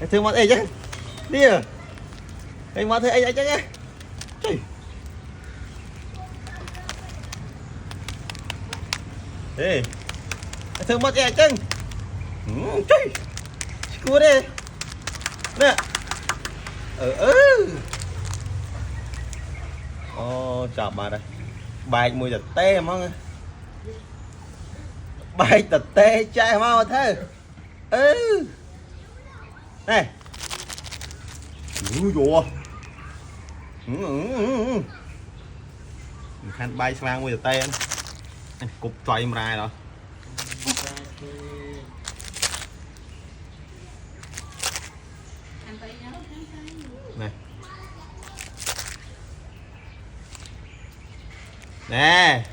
thương mất ấy chứ đi à anh mất thôi anh chứ nhá ê thương mất ấy chứ chơi cua đi nè chọc bà đây bài mùi giật tê mong bài giật tê chạy mau thế này dùa khăn bay sang mùi giật tê anh cục xoay em ra rồi này nè